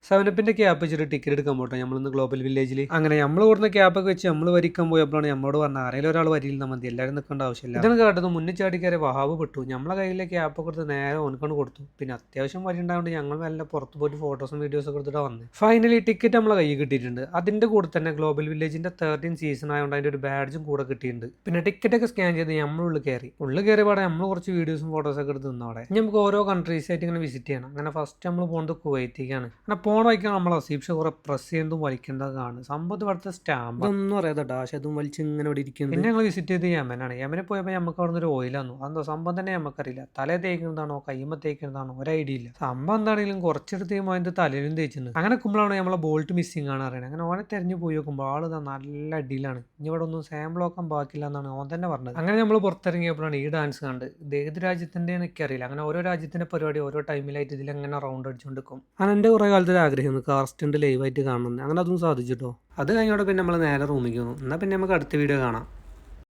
സെവനപ്പിന്റെ cap വെച്ചിട്ട് ticket എടുക്കാൻ പോട്ടെ നമ്മളിന്ന് ഗ്ലോബൽ വില്ലേജിൽ. അങ്ങനെ നമ്മൾ കൊടുക്കുന്ന ക്യാപ്പൊക്കെ വെച്ച് നമ്മൾ വരിക്കാൻ പോയപ്പോഴാണ് നമ്മളോട് പറഞ്ഞ ആരെങ്കിലും ഒരാൾ വരിയിൽ മതി, എല്ലാവരും നിൽക്കേണ്ട ആവശ്യമില്ല. ഇതാണ് കാട്ടുന്നത്. മുന്നിൽ ചാടിക്കാരെ വഹാബ് പെട്ടു. നമ്മളെ കയ്യിലെ ക്യാപ്പ് കൊടുത്ത് നേരെ ഓനക്കൊണ്ട് കൊടുത്തു. പിന്നെ അത്യാവശ്യം വരി ഉണ്ടായതുകൊണ്ട് ഞങ്ങൾ നല്ല പുറത്ത് പോയിട്ട് ഫോട്ടോസും വീഡിയോസും ഒക്കെ എടുത്തിട്ട് വന്നത്. ഫൈനലി ടിക്കറ്റ് നമ്മളെ കയ്യിൽ കിട്ടിയിട്ടുണ്ട്. അതിന്റെ കൂടെ തന്നെ ഗ്ലോബൽ വില്ലേജിന്റെ 13 സീസൺ ആയതുകൊണ്ട് അതിന്റെ ഒരു ബാഡ്ജും കൂടെ കിട്ടിയിട്ടുണ്ട്. പിന്നെ ടിക്കറ്റ് ഒക്കെ സ്കാൻ ചെയ്ത് നമ്മൾ ഉള്ളിൽ കയറിയ പാടെ നമ്മൾ കുറച്ച് വീഡിയോസും ഫോട്ടോസും ഒക്കെ എടുത്ത് നിന്നവിടെ. നമുക്ക് ഓരോ കൺട്രീസ് ആയിട്ട് ഇങ്ങനെ വിസിറ്റ് ചെയ്യണം. അങ്ങനെ ഫസ്റ്റ് നമ്മൾ പോകുന്നത് കുവൈറ്റിലേക്കാണ്. അങ്ങനെ പോണ വയ്ക്കാൻ നമ്മൾ അസീപ്ഷ കുറെ പ്രസ് ചെയ്യുന്നതും വലിക്കുന്നതാണ്. സംഭവത്ത് ഇവിടുത്തെ സ്റ്റാമ്പ് ഒന്നും അറിയാതെ ഡാഷ് അതും വലിച്ച് ഇങ്ങനെ ഇവിടെ ഇരിക്കുന്നു. പിന്നെ ഞങ്ങൾ വിസിറ്റ് ചെയ്ത് യമനാണ്. യമനെ പോയപ്പോൾ നമുക്ക് അവിടെ നിന്ന് ഒരു ഓയിൽ വന്നു. അതെന്തോ സംഭവം തന്നെ നമുക്കറിയില്ല. തല തേക്കുന്നതാണോ കയ്യുമ്പോൾ തേക്കുന്നതാണോ ഒരു ഐഡിയ ഇല്ല. സംഭവം എന്താണെങ്കിലും കുറച്ചെടുത്ത് കഴിയുമ്പോൾ അതിന്റെ തലയിലും തേച്ചിട്ടുണ്ട്. അങ്ങനെ കുമ്പോഴാണ് നമ്മളെ ബോൾട്ട് മിസ്സിംഗ് ആണ് അറിയണത്. അങ്ങനെ ഓനെ തെരഞ്ഞു പോയി നോക്കുമ്പോൾ ആള് നല്ല അടിയിലാണ്. ഇനി ഇവിടെ ഒന്നും സാമ്പിൾ നോക്കാൻ ബാക്കില്ല എന്നാണ് ഓൻ തന്നെ പറഞ്ഞത്. അങ്ങനെ നമ്മൾ പുറത്തിറങ്ങിയപ്പോഴാണ് ഈ ഡാൻസ് കണ്ട്. ഇത് ഏത് രാജ്യത്തിന്റെ എനിക്കറിയില്ല. അങ്ങനെ ഓരോ രാജ്യത്തിന്റെ പരിപാടി ഓരോ ടൈമിലായിട്ട് ഇതിലെങ്ങനെ റൗണ്ട് അടിച്ചുകൊണ്ടിരിക്കും. അങ്ങനെ എൻ്റെ കുറേ കാലത്തൊരു ആഗ്രഹം കാർസ്റ്റന്റ് ലൈവായിട്ട് കാണണം. അങ്ങനെ അതും സാധിച്ചിട്ടോ. അത് കഴിഞ്ഞോടെ പിന്നെ നമ്മൾ നേരെ റൂമിൽ വന്നു. എന്നാൽ പിന്നെ നമുക്ക് അടുത്ത വീഡിയോ കാണാം.